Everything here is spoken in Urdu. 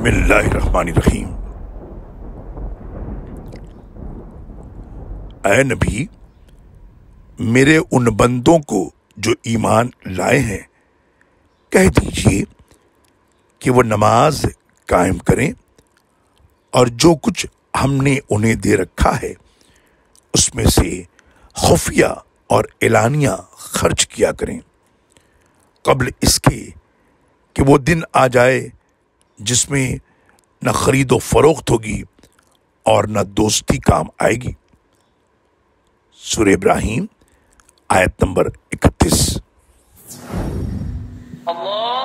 بسم اللہ الرحمن الرحیم۔ اے نبی، میرے ان بندوں کو جو ایمان لائے ہیں کہہ دیجئے کہ وہ نماز قائم کریں اور جو کچھ ہم نے انہیں دے رکھا ہے اس میں سے خفیہ اور اعلانیہ خرچ کیا کریں، قبل اس کے کہ وہ دن آ جائے جس میں نہ خرید و فروخت ہوگی اور نہ دوستی کام آئے گی۔ سورہ ابراہیم آیت نمبر 31۔ اللہ